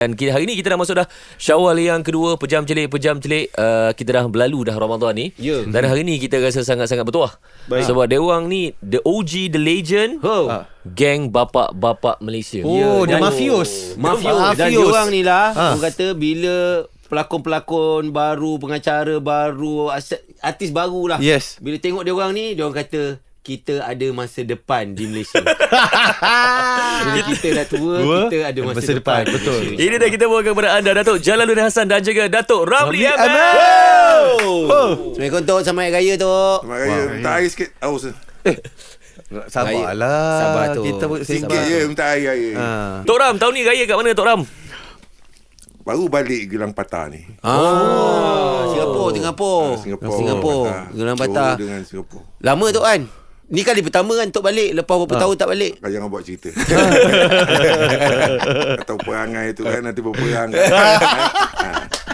Dan hari ni kita dah masuk dah Syawal yang kedua, pejam celik. Kita dah berlalu dah Ramadan ni. Dan hari ni kita rasa sangat-sangat bertuah. Sebab dia orang ni the OG, the legend, geng bapak-bapak Malaysia. Dia mafios. Dan dia orang ni lah, orang kata bila pelakon-pelakon baru, pengacara baru, artis baru lah. Yes. Bila tengok dia orang ni, dia orang kata kita ada masa depan di Malaysia. Bila kita dah tua, kita ada masa depan. Betul. Ini dah kita bawakan kepada anda Datuk Jalaluddin Hassan dan juga Datuk Ramli Ahmad. Assalamualaikum Tok, selamat Raya Tok. Selamat Raya. Minta air sikit. Aus. Sabarlah. Sabar tu. Kita Sikit je minta air. Tok Ram, tahun ni raya kat mana Tok Ram? Baru balik Gelang Patah ni. Singapura. Gelang Patah. Johor dengan Singapura. Lama Tok kan? Ni kali pertama kan Tok balik. Lepas berapa tahun tak balik. Jangan buat cerita. Atau perangai tu kan, nanti berperang.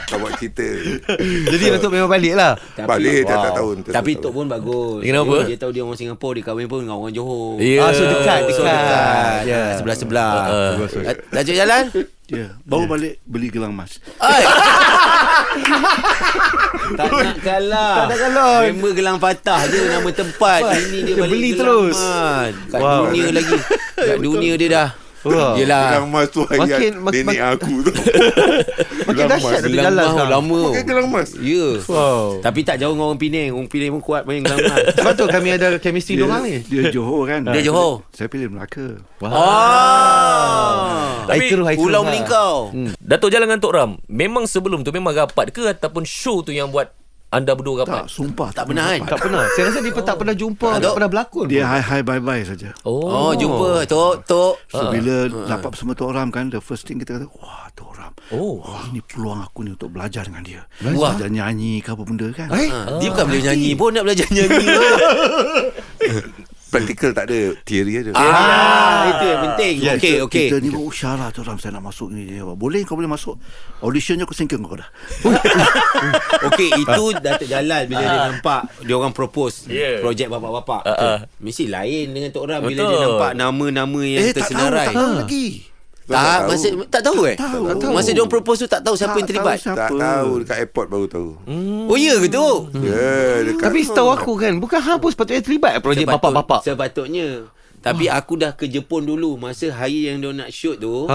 Tak buat cerita. Jadi Datuk memang balik lah. Balik tiap tahun. Tapi Tok pun bagus. Kenapa? Dia tahu dia orang Singapura, dia kahwin pun dengan orang Johor. So dekat. Ya, sebelah-sebelah. Lanjut jalan. Ya, baru balik beli gelang emas. Tak nak kalah. Member Gelang Patah je nama tempat. Ini dia balik beli Gelang terus. Emas. Kat dunia lagi. Kat dunia dia dah. Yelah. Gelang emas tu ayat nenek aku tu. Makin dahsyat Datuk Gelang Jalan emas sekarang. lama. Pakai gelang emas. Ya. Wow. Tapi tak jauh dengan orang Penang. Orang Penang pun kuat main gelang emas. Sebab tu kami ada chemistry diorang ni. Dia Johor kan. Dia Johor. Saya pilih Melaka. Tapi Pulau Melingkau. Datuk Jalan dengan Tok Ram, memang sebelum tu memang rapat ke ataupun show tu yang buat anda berdua rapat? Tak, sumpah Tak pernah kan? Tak pernah. Saya rasa dia pun tak pernah jumpa, tak pernah berlakon. Dia hi bye saja. Oh, jumpa Tok. So bila dapat bersama Tok Ram kan, the first thing kita kata, wah Tok Ram. Oh. Wah, ini peluang aku ni untuk belajar dengan dia. Wah. Belajar nyanyi ke apa benda kan. Dia bukan boleh nyanyi pun, nak belajar nyanyi. Praktikal tak ada, teori ada. Itu yang penting. Okey. Kita ni berusaha Tok Ram, saya nak masuk ni. Dia, boleh kau boleh masuk. Auditionnya aku singkir kau dah. Okey, itu Datuk Jalal bila dia nampak dia orang propose projek bapak-bapak. Mesti lain dengan Tok Ram bila dia nampak nama-nama yang tersenarai. Tak tahu lagi. Tak tahu. Masa dia orang propose tu tak tahu siapa yang terlibat. Tak tahu, dekat airport baru tahu. Oh ya ke tu? Ya, dekat. Tapi setahu aku kan, bukan hang pun sepatutnya terlibat projek bapak-bapak. Sepatutnya. Tapi aku dah ke Jepun dulu. Masa hari yang dia nak shoot tu,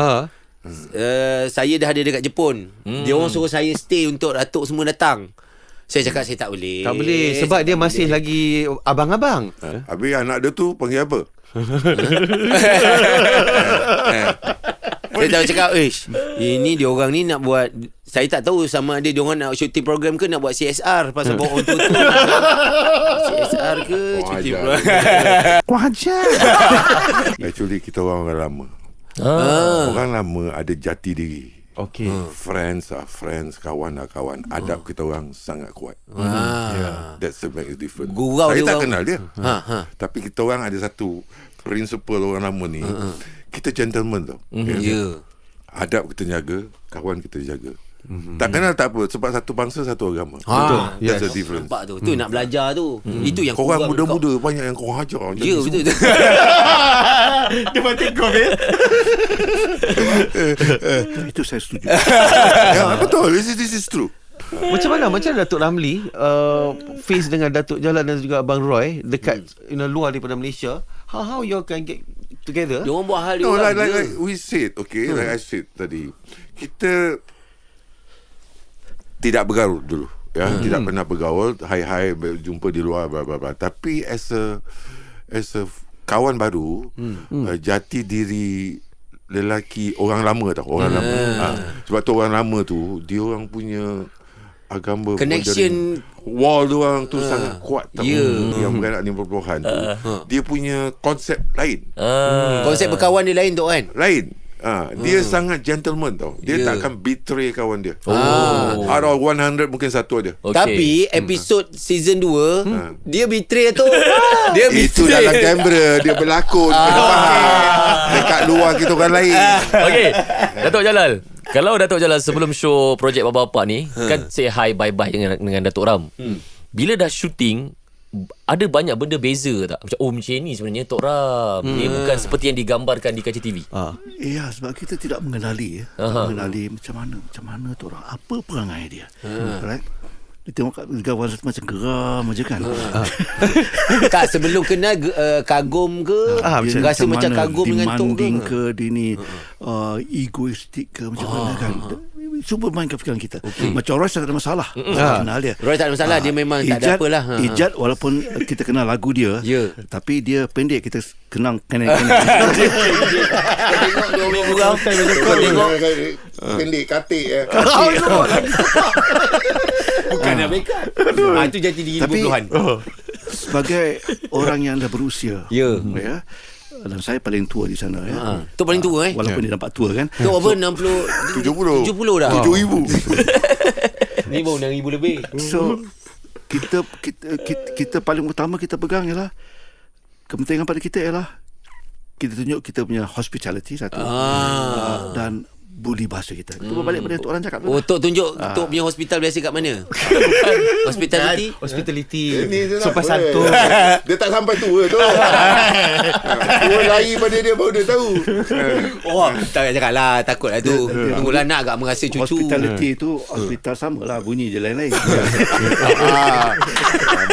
saya dah ada dekat Jepun. Dia orang suruh saya stay untuk Datuk semua datang. Saya cakap saya tak boleh. Tak boleh sebab dia masih lagi abang-abang. Habis anak dia tu panggil apa? Saya tahu cakap, ini dia orang ni nak buat, saya tak tahu sama ada dia orang nak shooting program ke nak buat CSR pasal bawa orang tua tu. CSR ke shooting program. Kau ajar. Actually kita orang lama. Orang lama ada jati diri. Okey. Friends, kawan, adab kita orang sangat kuat. That's the make difference. Gurau Saya dia tak orang. kenal dia. Tapi kita orang ada satu principle orang lama ni. Kita gentleman tau. Ya. Adab kita jaga, kawan kita jaga. Tak kenal tak apa, sebab satu bangsa satu agama. Betul. That's the difference. Nampak tu. Tu nak belajar tu. Itu yang Korang kurang muda-muda banyak yang korang hajar. Ya, betul. Dia mati kau bil. Itu saya setuju. Ya, betul. This is true. Macam Datuk Ramli face dengan Datuk Jalan dan juga Abang Roy dekat luar daripada Malaysia. How you can get together? Dia orang buat hal dia No, orang. like we said, okay, like I said tadi, kita tidak bergaul dulu, ya, tidak pernah bergaul, hai jumpa di luar, bla bla bla. Tapi as a kawan baru, jati diri lelaki orang lama tau, orang lama. Sebab tu orang lama tu, dia orang punya agama Connection wall dia orang tu sangat kuat tau. Yang beranak 50-an tu, dia punya konsep lain. konsep berkawan dia lain tu kan. Lain. Dia sangat gentleman tau. Dia takkan betray kawan dia. Out of 100 mungkin satu aja. Okay. Tapi episod season 2 dia betray tu. Dia Itu betray. dalam kamera. Dia berlakon. Kena faham. Dekat luar kita orang lain. Okey, Datuk Jalal. Kalau Datuk Jalal sebelum show projek bapak-bapak ni kan say hi bye-bye dengan Datuk Ram. Bila dah shooting, ada banyak benda beza tak? Macam macam ni sebenarnya Tok Ram. Ni bukan seperti yang digambarkan di kaca TV. Ya, sebab kita tidak mengenali mengenali macam mana tu orang, apa perangai dia. Right? Dia tengok kat kawan macam geram aja kan. Tak, sebelum kenal kagum ke? Dia Rasa macam kagum dengan Tok demanding ke? Dia ni egoistik ke macam mana kan. Cuba mainkan fikiran kita. Macam Roy tak ada masalah. Kenal dia. Roy tak ada masalah, dia memang tak ada apalah. Ijat walaupun kita kenal lagu dia, tapi dia pendek, kita kenang kena. Kau tengok 2 minggu kau tengok pendek katik ya. bukan dah backup. Itu jati diri Tapi 20-an. sebagai orang yang dah berusia, Ya. dan saya paling tua di sana ya. Tok paling tua Walaupun dia nampak tua kan. Tok apa 70 dah. 7,000. Ni baru 6,000 lebih. So kita paling utama kita pegang ialah kepentingan pada kita ialah kita tunjuk kita punya hospitality satu, dan budi bahasa kita. Itu berbalik pada Tok Ram cakap tu. Tok tunjuk Tok punya hospital biasa kat mana? Hospitality. Ini Sopan santun. Dia tak sampai tua tu. Tua lari pada dia baru dia tahu. Tak cakap lah, takut lah tu. Tunggulah nak agak merasa cucu. Hospitality tu hospital sama lah, bunyi je lain-lain.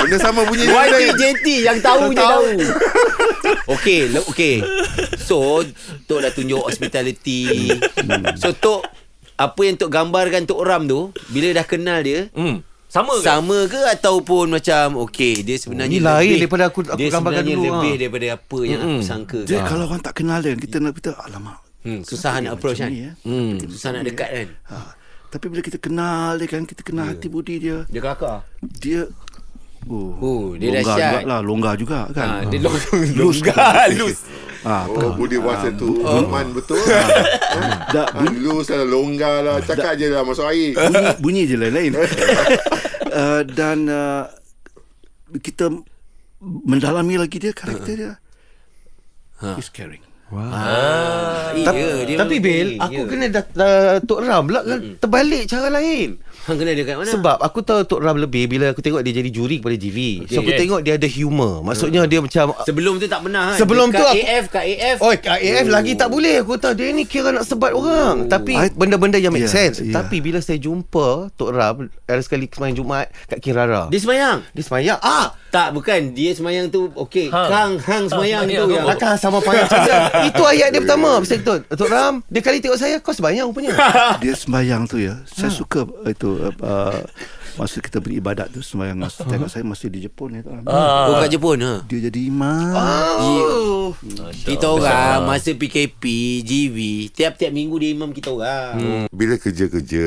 Benda sama bunyi YTJT yang tahu je tahu. Okey. So Tok dah tunjuk hospitality. So Tok, apa yang Tok gambarkan Tok Ram tu, bila dah kenal dia, sama ke ataupun macam dia sebenarnya Ni lain daripada aku gambarkan dulu. Dia lebih daripada apa yang aku sangka Dia kan. kalau orang tak kenal dia, kita alamak. Susah nak approach kan. Susah nak dekat kan. Tapi bila kita kenal dia kan, kita kenal hati budi dia. Dia kelakar. Dia dia dahsyat. Longgar juga kan. Dia longgar. Loose. budi bahasa tu aman betul. Lus lah, longgar lah, cakap je lah masuk air. Bunyi je lain-lain. Dan kita mendalami lagi dia, karakter dia. He's caring. Tapi Bil, aku kena Tok Ram pula kan terbalik cara lain. Hang kena dia kat mana? Sebab aku tahu Tok Ram lebih bila aku tengok dia jadi juri kepada GV. So aku tengok dia ada humor. Maksudnya dia macam sebelum tu tak pernah kan. Sebelum tu kat AF. kat AF lagi tak boleh. Aku tahu dia ni kira nak sebat orang. Tapi benda-benda yang make sense. Tapi bila saya jumpa Tok Ram ada sekali semayang Jumaat kat Kirara. Dia semayang. Tak, bukan. Dia semayang tu Hang semayang tu yang Takkan sama payah macam itu ayat dia pertama. Pasal tu Tok Ram dia kali tengok saya, kau sembahyang rupanya. Dia sembahyang tu saya suka itu masa kita beribadat tu sembahyang. Tengok saya masih di Jepun ya. kat Jepun Dia jadi imam. Kita orang masa PKP GV tiap-tiap minggu dia imam kita orang. Bila kerja-kerja,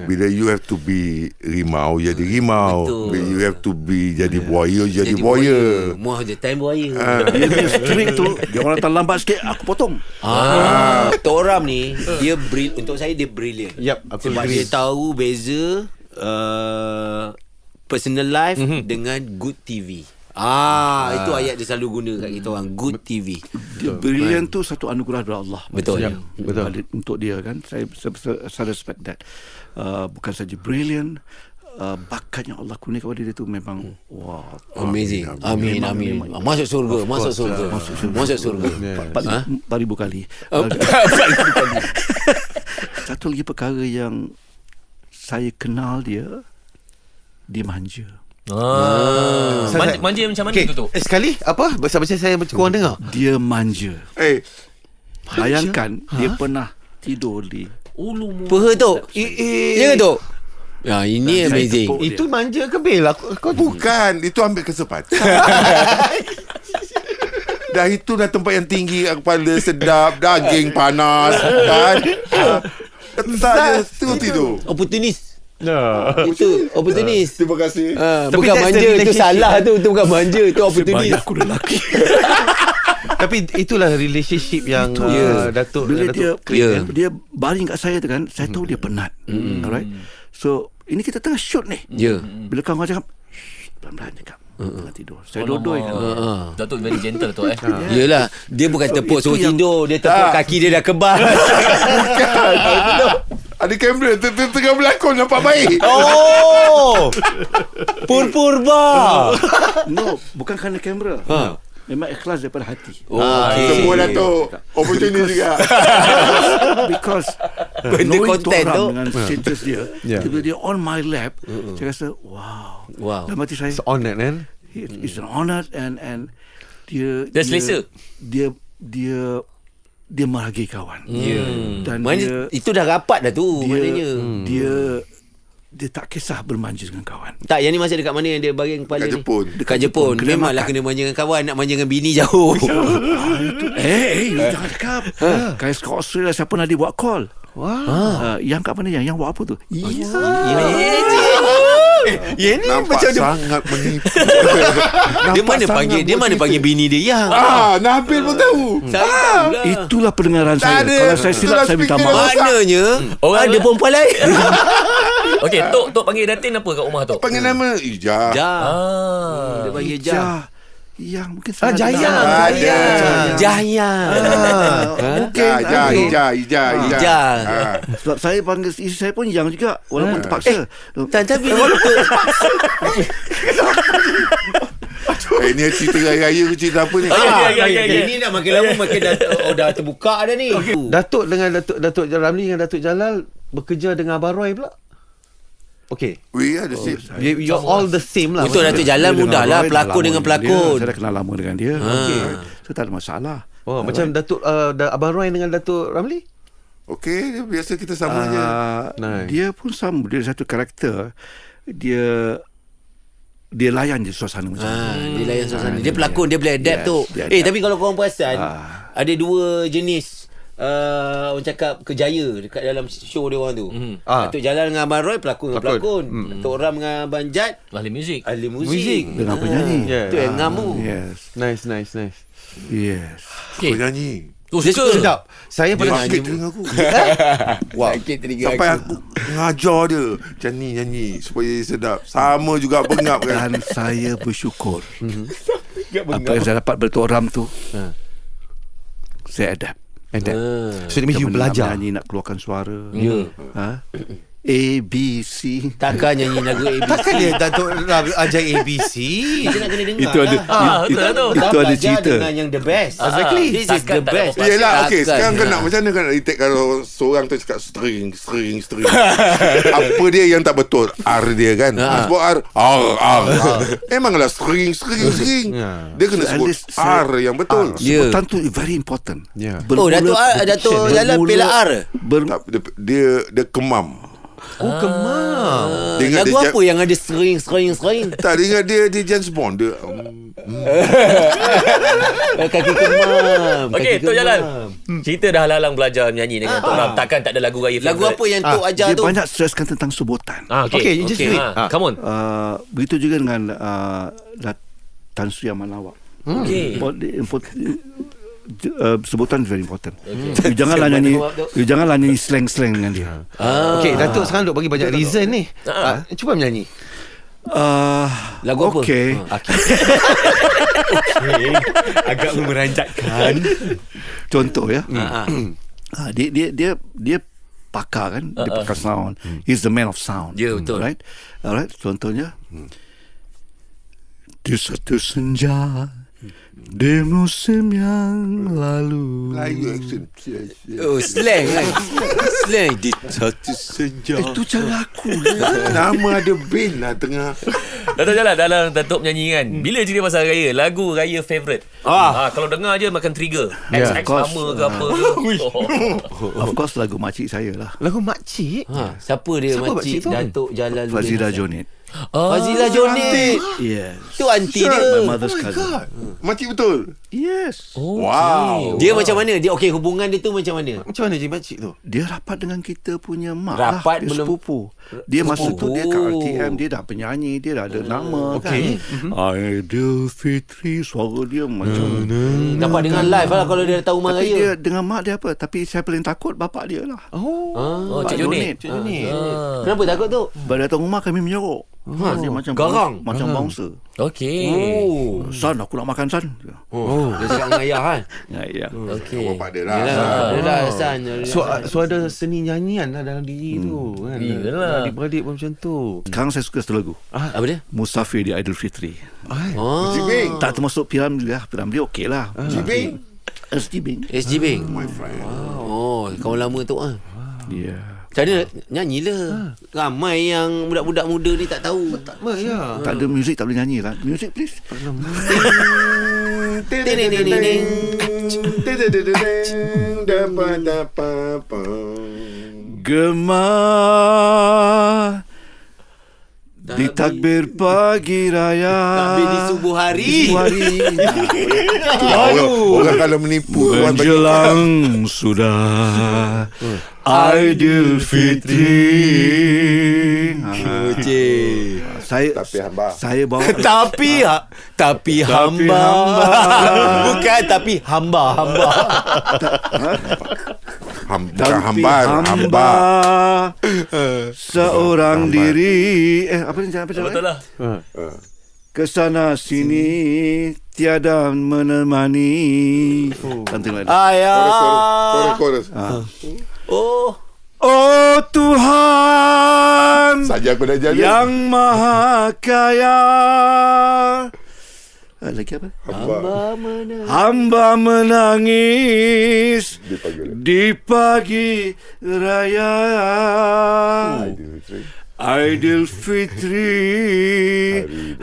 bila you have to be rimau, jadi rimau. Betul. Bila you have to be jadi buaya, jadi buaya. Muah je time buaya. Dia punya streak tu, dia orang terlambat sikit aku potong. Tok Ram ni dia untuk saya dia brilliant. Aku Sebab dia tahu beza personal life dengan good TV. Itu ayat dia selalu guna kat kita orang, good TV. Dia brilliant tu satu anugerah dari Allah. Betul. Betul. Untuk dia kan, saya respect that. Bukan saja brilliant, bakat yang Allah kurniakan kepada dia tu memang amazing. Amin. Masuk surga. Masuk surga. 4,000 kali. Satu lagi perkara yang saya kenal dia manja. Manja macam mana tu? Sekali apa? Baca-baca saya korang dengar. Dia manja. Bayangkan dia pernah tidur di Peha tu. Ya ke tu? Ya, ini amazing. Itu manja ke Bil? Kau Bukan, itu ambil kesempatan. Dah itu dah tempat yang tinggi, kepala sedap, daging panas kan. Tak je tidur. Opportunis. Itu opportunis. Terima kasih. Bukan manja, itu salah tu. Itu bukan manja, itu opportunis. aku lelaki. Tapi itulah relationship yang Datuk Bila Datuk dia baring kat saya tu kan, saya tahu dia penat. Alright. So ini kita tengah shoot ni. Bila kawan cakap pelan-pelan cakap tengah tidur, saya dodoi kan. Datuk very gentle tu Yelah, dia bukan tepuk suruh tidur, dia tepuk kaki dia dah kebas. Ada kamera tengah berlakon nampak baik. Oh. Purba. No, bukan kerana kamera. Memang ikhlas daripada hati. Semua Datuk opportunity juga. Because Benda knowing content Tok tu. Ram dengan status dia, tiba-tiba dia on my lap, saya rasa wow. Dalam hati saya, It's honored kan. it's an honor and dia selesa. dia menghargai kawan. Dan Maknanya itu dah rapat dah tu maknanya. dia tak kisah bermanja dengan kawan. Tak, yang ni masa dekat mana yang dia baring kepala Kat ni? Jepun. Dekat Jepun. Kedai Memanglah makan. kena manja dengan kawan, nak manja dengan bini jauh. Jangan cakap. Guys kat Australia siapa nak dia buat call? Yang kat mana yang buat apa tu? Ya ni Nampak macam dia, sangat menipu. dia mana panggil bini dia yang. Nabil pun tahu. Saya tahulah. Itulah pendengaran Tak saya. ada. Kalau saya silap Itulah saya minta speaker maaf. dia. Maknanya Orang ada perempuan lain. Okey, Tok panggil Datin apa kat rumah Tok? Panggil nama Ija. Dia panggil Jah. Jah. Yang mungkin salah Jaya. dengar. Ada. Jaya. Mungkin Ija. Ija. sebab saya panggil isteri saya pun yang juga walaupun terpaksa. Tapi Ni cerita raya ke cerita apa ni? ini nak makin lama makin dah terbuka dah ni. Datuk dengan Datuk Ramli dengan Datuk Jalal bekerja dengan Abang Roy pula. Okay. We are the same. You're all the same lah. Untuk Datuk Jalan mudah lah. Pelakon dengan pelakon. Saya dah kenal lama dengan dia. So tak ada masalah. Macam Datuk Abang Roy dengan Datuk Ramli. Okay, biasa kita sama je. Nice. Dia pun sama. Dia satu karakter. Dia layan je suasana macam Dia layan suasana. Dia pelakon, dia boleh adapt tu. dia adapt. Tapi kalau korang perasan, ada dua jenis orang cakap kejaya dekat dalam show dia orang tu. Datuk Jalan dengan Abang Roy pelakon dengan pelakon. Datuk Ram dengan Abang Jad Ahli muzik. ahli muzik. dengan penyanyi. Tu yang ngamu. Yes. Nice. Yes. Kau nyanyi. Suka. Sedap. Saya Dia pernah sakit dengan aku. Wah. Sampai aku ngajar dia macam ni nyanyi supaya dia sedap. Sama juga bengap kan. Dan saya bersyukur. Apa yang saya dapat dari Tok Ram tu, saya adapt. So that means you belajar. Nyanyi nak keluarkan suara. Ya. A, B, C. Takkan nyanyi lagu ABC. Takkan dia Datuk Ram ajar ABC. Kita nak kena dengar Itu ada betul lah tu. itu ada belajar cerita. dengan yang the best. Exactly. This is Takkan the tak best. dapat Yelah, okey. Takkan. Sekarang kau nak macam mana kau nak detect kalau seorang tu cakap string. Apa dia yang tak betul? R dia kan. Sebut R. Memanglah string. Dia kena So, at sebut least saya- R yang betul. Ya. Sebutan tu very important. Yeah. Oh, Datuk Jalan Pela R. Tak, dia kemam. Kemam. Dia ingat Lagu dia apa yang ada string? Tak, dia ingat dia James Bond. Dia Kaki kemam. Okey, Kaki Tok Jalan. kemam. Cerita dah halang belajar menyanyi dengan Tok Ram. Takkan tak ada lagu raya Lagu favourite? apa yang Tok ajar Dia tu? banyak streskan tentang sebutan. Okay, you just do it. Come on. Begitu juga dengan Tan Sri Aman Lawak. Okey. Sebutan very important. You janganlah nyanyi slang-slang dengan dia. Okay, Datuk sekarang duk bagi banyak reason ni. Cuba menyanyi. Lagu apa? Okay. Agak memeranjatkan. Contoh ya. Dia pakar kan, dia pakar sound. He's the man of sound. Ya, betul. Alright, contohnya. Di satu senja di musim yang lalu. Melayu accent. Oh, slang kan. Slang di satu senja. Itu cara aku. Nama ada bin lah tengah. Datuk Jalan dalam Datuk menyanyi kan. Bila cerita pasal raya, lagu raya favourite. Kalau dengar je makan trigger. XX of course. sama ke apa ke. Of course lagu makcik saya lah. Lagu makcik. Siapa dia Siapa makcik makcik tu? Datuk Jalan Fazila Jonit. Fazila Jonit. Yes. Tu aunty My dia. mother's cousin. Makcik betul. Yes. Wow. Dia macam mana? Dia okey, hubungan dia tu macam mana? Macam mana je makcik tu? Dia rapat dengan kita punya mak Rapat lah. Dia belum- sepupu. Dia masa tu dia kat Oh. RTM. Dia dah penyanyi. Dia dah ada nama Okay. kan. Aidilfitri. Suara dia macam Dapat dengar live lah kalau dia datang rumah Tapi raya. dia dengan mak dia apa. Tapi saya paling takut bapak dia lah. Oh, Pak Cik Jonit. Jonit. Kenapa takut tu? Bila datang rumah kami menyorok. Dia macam garang. macam bouncer. Okey. San, aku nak makan San. Dia cakap dengan ayah kan. Ya. Okey. Bapak dia lah. Dia dah San. So ada seni nyanyian lah dalam diri tu kan. Iyalah. Adik-beradik pun macam tu. Sekarang saya suka satu lagu. Apa dia? Musafir di Aidilfitri. Jibing. Tak termasuk Piramli lah. Piramli okey lah. Jibing. SG SG Bing. My friend. Kawan lama tu ah. Ya. Macam mana nyanyilah. Ramai yang budak-budak muda ni tak tahu. Tak ya. Tak ada muzik, tak boleh nyanyi lah. Music please. Gemar di takbir pagi raya. Takbir di subuh hari. Orang kalau menipu orang bagi Menjelang sudah Aidilfitri. Saya bawa Tapi hamba. Bukan tapi hamba. hamba. Seorang diri. Apa ni jangan Betul lah. Kesana sini tiada menemani. Something like that. Ayah. Chorus. Oh. Oh Tuhan Saja aku dah jadi. yang maha kaya. Lagi apa? Hamba menangis di pagi raya. Aidilfitri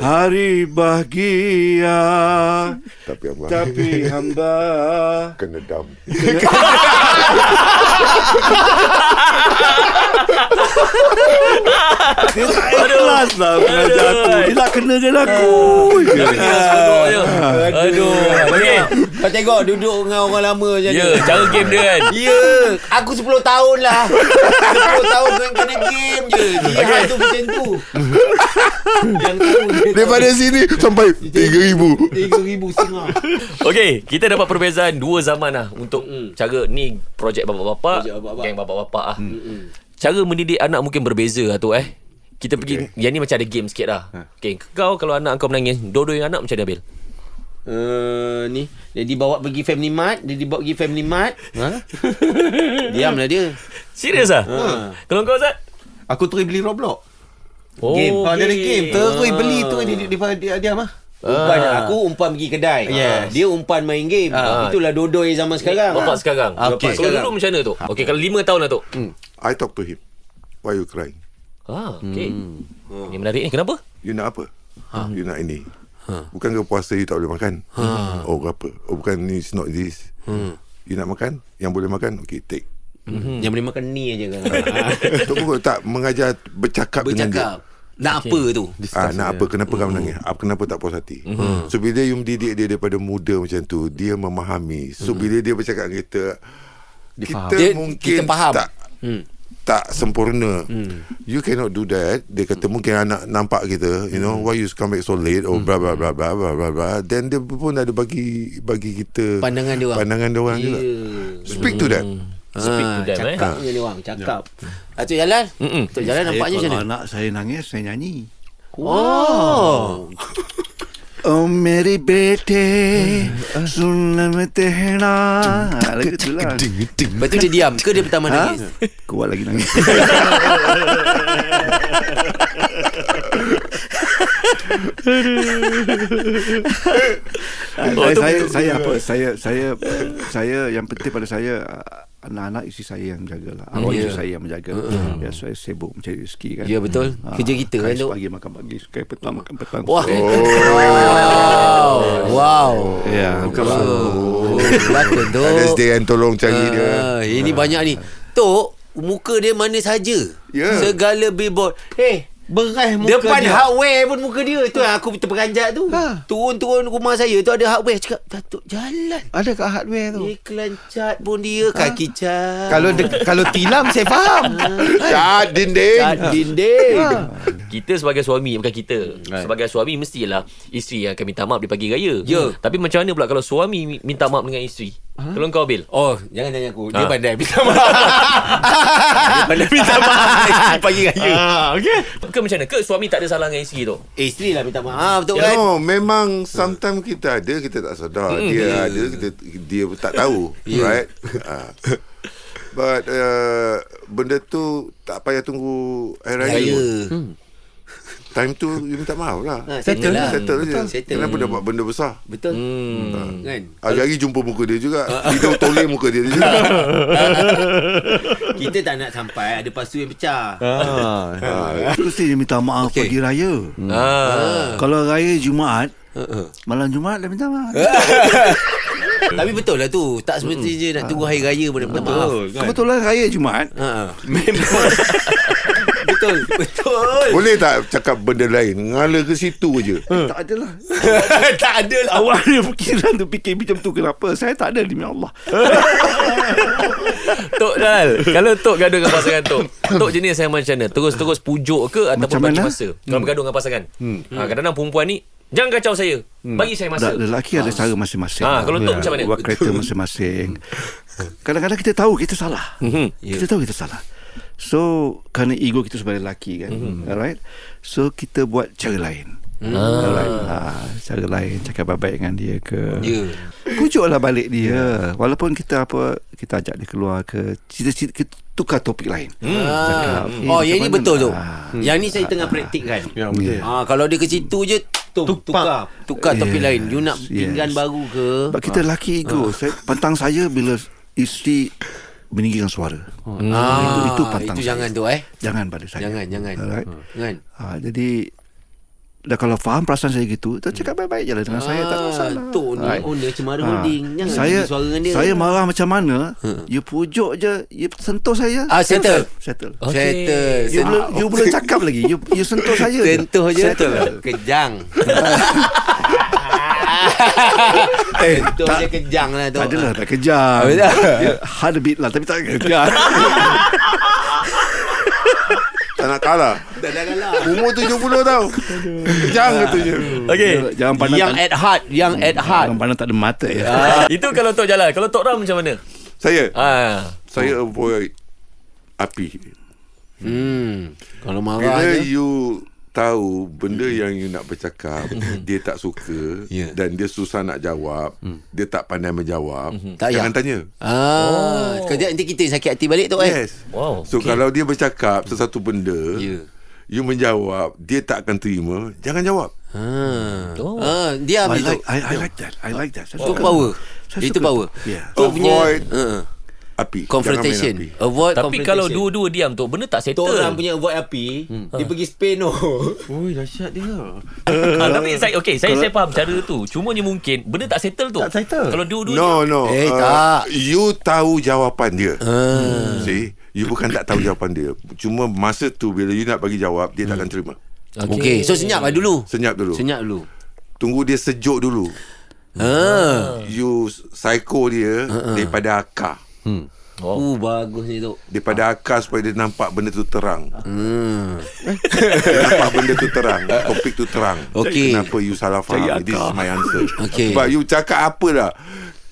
hari bahagia. Tapi hamba Kena dam. Dia tak ikhlas lah mengajar aku. Dia nak kenakan aku. Aduh. Okey. Kau tengok duduk dengan orang lama macam ni. Ya, cara game dia kan. Ya, aku 10 tahun lah. 10 tahun kena game je. Dia tu macam tu. Yang tahu dia Daripada sini sampai 3,000. 3,000 setengah. Okey, kita dapat perbezaan dua zaman lah untuk cara ni projek bapak-bapak, Projek bapak-bapak. geng bapak-bapak lah. Cara mendidik anak mungkin berbeza lah tu Kita pergi yang ni macam ada game sikit lah. Okey, kau kalau anak kau menangis, dua-dua yang anak macam mana Bil? Ni dia dibawa pergi Family Mart. Diamlah dia. Serius lah? Kalau kau Zat? Aku terus beli Roblox. Game. Dia ada game. Terus beli tu dia diam lah. Aku umpan pergi kedai. Yes. Dia umpan main game. Itulah dodoi zaman sekarang. Bapak sekarang. Okey. Kalau dulu macam mana tu? Okey, kalau 5 tahun lah tu. I talk to him. Why you crying? Okey. Ni menarik ni. Kenapa? You nak apa? You nak ini. Bukan ke puasa you tak boleh makan? Oh apa? Oh bukan ni, it's not this. You nak makan? Yang boleh makan? Okay, take. Yang boleh makan ni aja kan. Tok pun tak mengajar bercakap dengan dia. Nak apa tu? Nak apa? Kenapa kau menangis? Kenapa tak puas hati? So bila you mendidik dia daripada muda macam tu, dia memahami. So bila dia bercakap dengan kita, mungkin kita faham. tak sempurna. You cannot do that. Dia kata mungkin anak nampak kita, you know, why you come back so late or blah blah blah blah blah blah blah. Then dia pun ada bagi kita Pandangan dia orang juga. Speak to that. Cakap je dia orang. Cakap. Atuk Jalan. Atuk Jalan nampaknya macam mana? Anak saya nangis, saya nyanyi. Oh. Oh मेरी बेटे सुन मैं तेरा. Lagu tu lah. Lepas tu dia diam ke dia pertama nangis? Kuat lagi nangis. Saya yang penting pada saya anak-anak isteri saya yang menjagalah. Arwah isteri saya yang menjaga. Ya, saya sibuk mencari rezeki kan. Ya betul. Kerja kita kan tu. Pagi makan pagi, sekali petang makan petang. Wah. Wow. Ya, bukan Belakang tu. Ada SDN tolong cari dia. Ini banyak ni. Tok, muka dia mana saja. Segala billboard. Berai muka Depan dia. hardware pun muka dia. Tu yang aku terperanjat tu. Turun-turun rumah saya tu ada hardware. Cakap, Datuk Jalan. Ada kat hardware tu. Iklan cat pun dia. Kaki cat. Kalau tilam saya faham. Cat dinding. Cat dinding. Kita sebagai suami, bukan kita, sebagai suami mestilah isteri yang akan minta maaf di pagi raya. Tapi macam mana pula kalau suami minta maaf dengan isteri? Kalau kau Bil? Oh, jangan tanya aku. Dia pandai minta maaf. Dia pandai minta maaf pagi raya. Okay. Ke macam mana? Ke suami tak ada salah dengan isteri tu? Isteri lah minta maaf tu kan. No, memang sometimes kita ada, kita tak sedar. Dia ada, dia tak tahu. Right? But benda tu tak payah tunggu hari raya. Time tu you minta maaf lah. Settle lah. Settle je. Settle. Kenapa dia buat benda besar? Betul. Kan? Hari-hari jumpa muka dia juga. Kita toleh muka dia juga. Kita tak nak sampai ada pasu yang pecah. Terus dia minta maaf pagi raya. Kalau raya Jumaat, malam Jumaat dia minta maaf. Tapi betul lah tu. Tak semestinya nak tunggu hari raya pun dia minta maaf. Kebetulan raya Jumaat. Memang. Betul. Boleh tak cakap benda lain? Ngala ke situ je. Tak adalah. Tak ada lah. Awalnya fikiran tu fikir macam tu. Kenapa? Saya tak ada demi Allah. Tok Dal, kalau Tok gaduh dengan pasangan Tok jenis yang macam mana? Terus pujuk ke ataupun bagi masa? Kalau bergaduh dengan pasangan. Kadang-kadang perempuan ni, jangan kacau saya. Bagi saya masa. Lelaki ada cara masing-masing. Kalau Tok macam mana? Buat kereta masing-masing. Kadang-kadang kita tahu kita salah. Kita tahu kita salah. So kerana ego kita sebagai lelaki kan, alright. So kita buat cara lain. Alright. Cara lain, cakap baik-baik dengan dia ke. Pujuklah balik dia. Walaupun kita ajak dia keluar ke, kita tukar topik lain. Cakap, yang ini betul tu. Yang ni saya tengah praktik kan. Kalau dia ke situ je tukar topik lain. You nak pinggan baru ke? Sebab kita lelaki ego. Pantang saya bila isteri meninggikan suara. Itu pantang. Itu jangan tu Jangan pada saya. Jangan. Alright. Jangan. Jadi dah kalau faham perasaan saya gitu, kita cakap baik-baik je lah dengan saya, tak ada masalah. Tok ni owner Cemara Holding. Jangan saya, suara dengan dia. Saya marah macam mana, you pujuk je, you sentuh saya. Settle. Okay. Settle. You boleh cakap lagi, you sentuh saya. Sentuh je. Settle. Kejang. Sentuh je kejang lah tu. Tak adalah, tak kejam. Hard a bit lah, tapi tak kejam. Tak nak kalah. Tak nak kalah. Umur 70 tau. Kejang katanya. Okay. Jangan pandang Yang at heart. Jangan pandang tak ada mata ya. Itu kalau Tok jalan. Kalau Tok Ram macam mana? Saya avoid api. Kalau marah Bila je. you tahu benda yang you nak bercakap, dia tak suka dan dia susah nak jawab, dia tak pandai menjawab, jangan tanya. Kejap nanti kita sakit hati balik tu Yes. Wow. So kalau dia bercakap sesuatu benda, you menjawab, dia tak akan terima, jangan jawab. Dia habis tu. I like that. I like that. Itu power. Itu power. Avoid api. Confrontation. Jangan main api. Avoid Tapi confrontation. kalau dua-dua diam tu, benda tak settle. Tok Ram punya avoid api, dia pergi Spain tu. Oi, dahsyat dia. Tapi saya faham cara tu. Cumanya mungkin benda tak settle tu. Tak settle. Kalau dua-dua No. Tak. You tahu jawapan dia. See? You bukan tak tahu jawapan dia. Cuma masa tu bila you nak bagi jawab, dia tak akan terima. Okay. So senyap lah dulu. Senyap dulu. Tunggu dia sejuk dulu. You psycho dia daripada akar. Bagus ni tu. Daripada akar supaya dia nampak benda tu terang. Dia nampak benda tu terang, topik tu terang. Okay. Kenapa you salah faham? This is my answer. Okay. Sebab you cakap apa dah,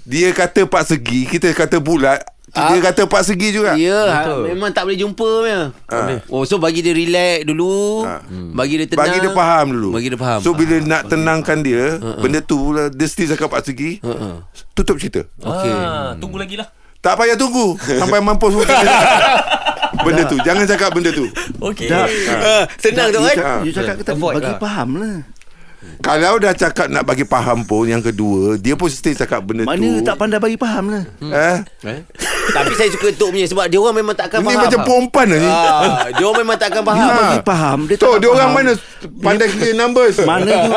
dia kata 4 segi, kita kata bulat, dia kata 4 segi juga. Memang tak boleh jumpa punya. So bagi dia relax dulu, bagi dia tenang, Bagi dia faham dulu. Bagi dia faham. So bila nak tenangkan dia, benda tu pula dia still cakap 4 segi, tutup cerita. tunggu lagi lah. Tak payah tunggu sampai mampus benda tu. Jangan cakap benda tu. Okay. Senang tu kan. You cakap kita bagi faham lah. Kalau dah cakap nak bagi faham pun, yang kedua, dia pun still cakap benda tu. Mana tak pandai bagi faham lah. Tapi saya suka Tok punya sebab dia orang memang takkan Ini faham. macam perempuan lah ni. Dia orang memang takkan faham. Bagi faham, dia tak Dia orang faham. mana pandai clear numbers. Mana you,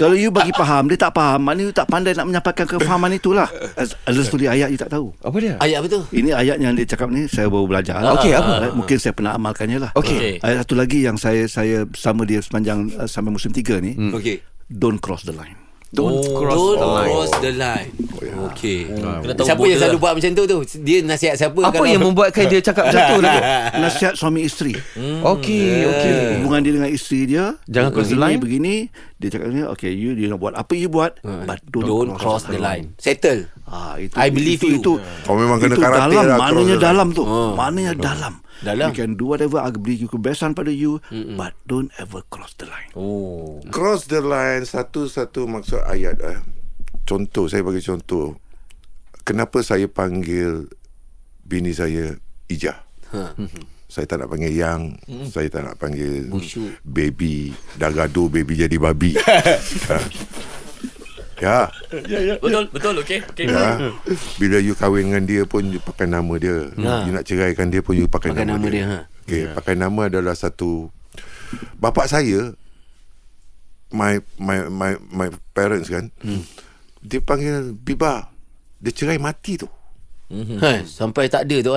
kalau you bagi faham, dia tak faham. Mana you tak pandai nak menyampaikan kefahaman itulah. Ada tulis ayat you tak tahu. Apa dia? Ayat apa tu? Ini ayat yang dia cakap ni saya baru belajar. Okey, apa? Mungkin saya pernah amalkannya lah. Okey. Ayat satu lagi yang saya bersama dia sepanjang sampai musim 3 ni. Okay. Don't cross the line. Don't cross the line. Okey. Kena tahu Siapa yang border selalu lah. buat macam tu tu? Dia nasihat siapa? Apa yang membuatkan dia cakap macam tu? Nasihat suami isteri. Okey. Hubungan dia dengan isteri dia, Jangan cross the line. begini, dia cakap ni, okay, you nak buat apa you buat, but Don't cross the line. Settle. Itu, I believe you. Itu, Kau memang kena itu karate dalam, lah, maknanya cross the dalam tu. Maknanya dalam. Dalam. You can do whatever, I beli you kebebasan pada you, but don't ever cross the line. Oh. Cross the line, satu maksud ayat. Contoh, saya bagi contoh. Kenapa saya panggil bini saya Ijah? Saya tak nak panggil Yang. Saya tak nak panggil Busuk. baby. Dah gaduh baby jadi babi. Ya. Betul okey. Ya. Bila you kahwin dengan dia pun you pakai nama dia. You nak ceraikan dia pun you pakai nama dia. Okey, pakai nama adalah satu. Bapak saya my parents kan. Dia panggil Biba. Dia cerai mati tu. Sampai tak ada tu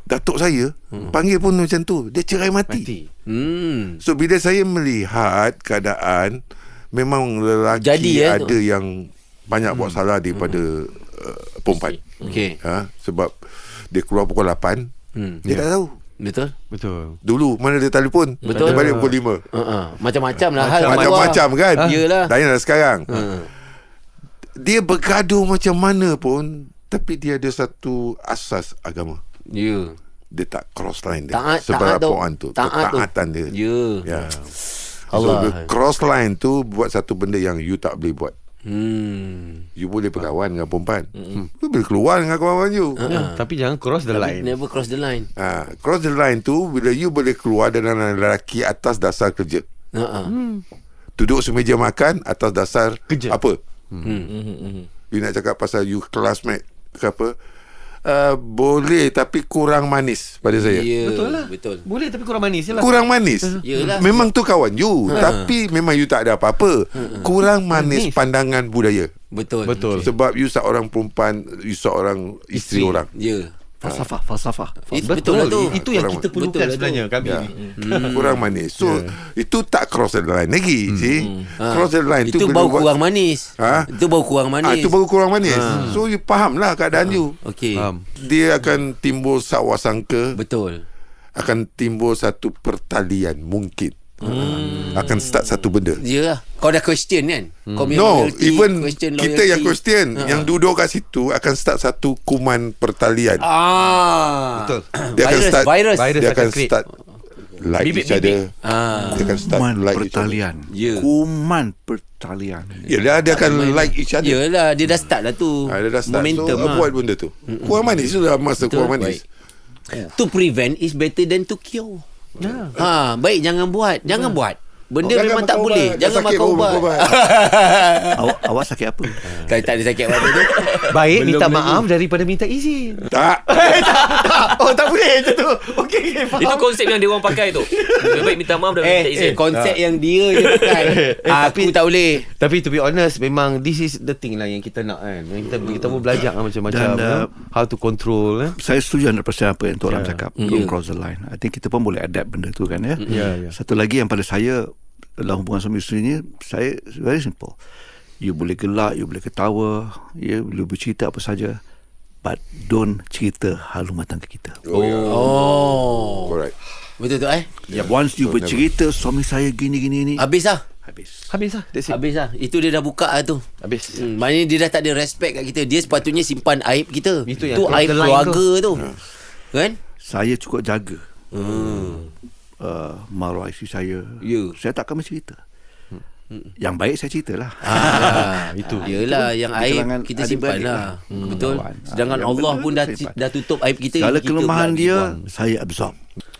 Datuk saya panggil pun macam tu. Dia cerai mati. So bila saya melihat keadaan, memang lelaki Jadi, ada yang banyak buat salah daripada perempuan. Okey. Sebab dia keluar pukul 8, dia tak tahu. Betul. Dulu mana dia telefon, Betul. dia balik pukul 5. Macam-macam lah hal. Macam-macam kan. Yelah. Lain sekarang. Dia bergaduh macam mana pun, tapi dia ada satu asas agama. Ya. Dia tak cross line dia. Taat Seberapuan tu. tu. Taat tu. Ketaatan dia. Ya. So Allah. cross line tu buat satu benda yang you tak boleh buat. You boleh berkawan dengan perempuan. You boleh keluar dengan kawan you. Tapi jangan cross the line. Never cross the line. Cross the line tu bila you boleh keluar dengan lelaki atas dasar kerja. Duduk semeja makan atas dasar Kerja. apa? You nak cakap pasal you classmate ke apa? Boleh tapi kurang manis pada saya. Ya. Betul lah. Betul. Boleh tapi kurang manis je lah. Kurang manis. Yelah. Memang tu kawan you, tapi memang you tak ada apa-apa. Kurang manis pandangan budaya. Betul. Sebab you seorang perempuan, you seorang isteri orang. Ya. Falsafah. Betul lah tu. Itu yang Kurang kita perlukan betul lah tu. sebenarnya kami Ya. ni. Kurang manis. So itu tak cross the line lagi. See? Cross the line tu Itu bila bau buat- kurang manis. Ha? Itu bau kurang manis. Itu baru kurang manis. So you faham lah keadaan you. Okey. Dia akan timbul sawasangka, Betul. akan timbul satu pertalian mungkin. Akan start satu benda. Ya. Kau dah question kan? Kau punya No, loyalty, even question kita loyalty. yang question, yang duduk kat situ akan start satu kuman pertalian. Betul. Dia akan Virus, start virus. dia akan create. start like each other. Dia akan start Kuman like each other. pertalian. Ya. Kuman pertalian. Yelah, dia akan like each other. Yelah, dia dah start lah tu. Dia dah start. Momentum So lah. avoid benda tu. Kurang manis tu dah masa kurang manis. To prevent is better than to cure. Baik, jangan buat. Jangan buat. Benda Jangan memang tak makan boleh. ubat. Jangan Sakit makan baru ubat. makan ubat. Awak sakit apa? Tak ada sakit apa tu. Baik Belum minta lagi. maaf daripada minta izin. Tak. Oh tak boleh macam tu. Okey faham. Itu konsep yang dia orang pakai tu. Lebih baik minta maaf dan minta izin. Konsep yang dia je pakai. Aku tak boleh. Tapi to be honest, memang this is the thing lah yang kita nak kan. Yang kita pun belajar lah macam-macam Dan, how to control Saya setuju 100% apa yang Tok Ram cakap. Don't cross the line. I think kita pun boleh adapt benda tu kan ya. Ya. Satu lagi yang pada saya dalam hubungan suami isteri ni, saya very simple. You boleh gelak, you boleh ketawa, you boleh bercerita apa saja, but don't cerita halu matang ke kita. Oh. Alright. Betul tu Once you bercerita suami saya gini-gini ni, Habis lah. habis. Habis lah. That's it. Habis lah. Itu dia dah buka lah tu. Habis. Maknanya dia dah tak ada respect kat kita. Dia sepatutnya simpan aib kita. Itu yang Tu cross aib the line keluarga tu. Kan? Saya cukup jaga maruah isteri saya. Ya. Saya tak akan bercerita. Yang baik saya ceritalah. Itu. Yelah, yang Di aib kalangan kita simpan adik-beradik lah. Betul. Kawan. Sedangkan Yang Allah benda pun saya simpan. dah tutup aib kita. Segala kita kelemahan pula dia buang. saya absorb.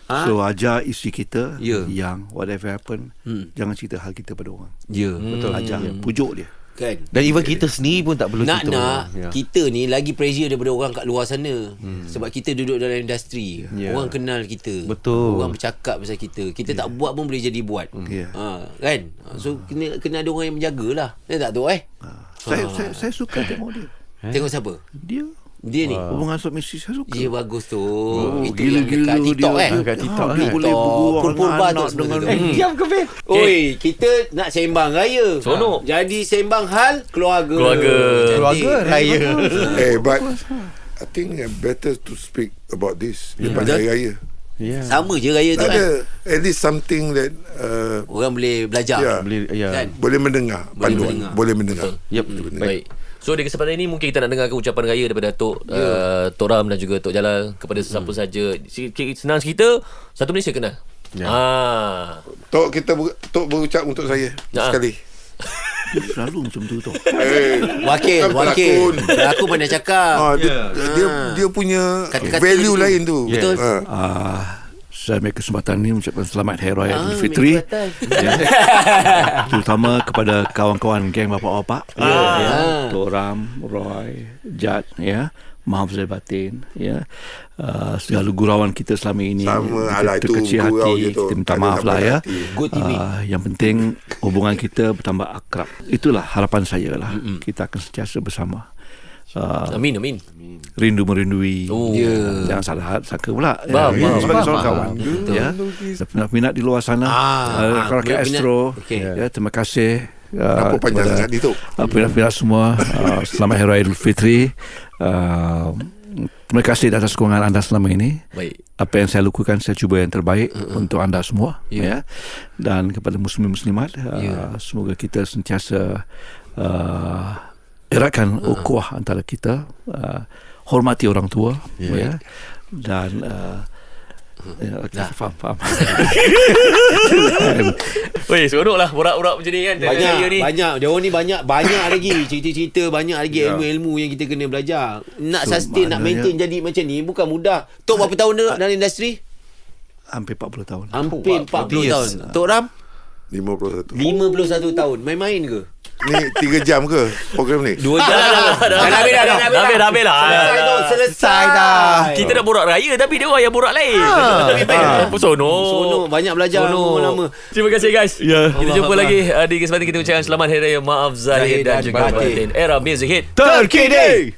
So ajar isteri kita Ya. yang whatever happen, jangan cerita hal kita pada orang. Ya. Betul. Ajar, pujuk dia. Kan? Dan even kita sendiri pun tak perlu cerita. Nak Ya. kita ni lagi pressure daripada orang kat luar sana. Sebab kita duduk dalam industri. Ya. Orang kenal kita. Betul. Orang bercakap pasal kita. Kita tak buat pun boleh jadi buat. Ya. Kan? So kena ada orang yang menjagalah. Dia tak tahu Saya suka tengok dia. Tengok siapa? Dia Dia ni. Hubungan suami isteri saya suka. Dia bagus tu. Itu Gila-gila yang dekat TikTok dia. Kat TikTok Dia boleh berbual kumpul dengan anak anak dengan Diam ke Fir? Oi, kita nak sembang raya. Seronok. Jadi sembang hal keluarga. Keluarga raya. But I think better to speak about this daripada betul. hari raya. Sama je raya tu Tak kan. ada. At least something that Orang boleh belajar. Ya. Kan? boleh mendengar. Boleh Panduan. mendengar. Boleh mendengar. Yep. Baik. So di kesempatan ini mungkin kita nak dengarkan ucapan raya daripada Tok Tok Ram dan juga Tok Jalal kepada sesiapa saja. Senang cerita, satu Malaysia kenal. Tok Tok berucap untuk saya sekali. Dia selalu macam tu. Wakil. Kan pelakon. Aku pandai cakap. Dia punya Kata-kata value tu. lain tu. Betul. Saya ambil kesempatan ni mengucapkan selamat Hari Raya Aidilfitri. Terutama kepada kawan-kawan geng bapak-bapak. Tok Ram, Roy, Jad, maaf zahir batin, segala gurauan kita selama ini. Sama, alah, itu terkecil gurau hati, je tu. kita minta Tak ada maaf lah sampai ya. hati. Good TV. Yang penting hubungan kita bertambah akrab. Itulah harapan saya lah. Kita akan sentiasa bersama. Amin. Rindu merindui. Jangan salah sangka pula. Sebagai seorang kawan. Minat di luar sana. Rakyat Astro. Terima kasih. Apa panjang sangat ni Tok? Pindah semua. Selamat Hari Raya Aidilfitri. Terima kasih atas sokongan anda selama ini. Baik. Apa yang saya lakukan, saya cuba yang terbaik untuk anda semua. Dan kepada muslimin-muslimat, semoga kita sentiasa eratkan ukhuwah antara kita, hormati orang tua, dan faham. Weh, seronok lah borak-borak macam ni kan. Banyak. Dia orang ni banyak lagi cerita-cerita, banyak lagi ilmu-ilmu yang kita kena belajar. Nak sustain, nak maintain jadi macam ni bukan mudah. Tok berapa tahun dalam industri? Hampir 40 tahun. Hampir 40 tahun. Tok Ram 51. 51 tahun. Main-main ke? Ni 3 jam ke program ni? 2 jam dah habis dah. Selesai dah. Kita dah borak raya tapi dia orang yang borak lain. Seronok. Banyak belajar lama. Terima kasih guys. Kita jumpa lagi di kesempatan kita ucapkan selamat Hari Raya. Maaf zahir dan juga batin. Era Music Hit Terkini.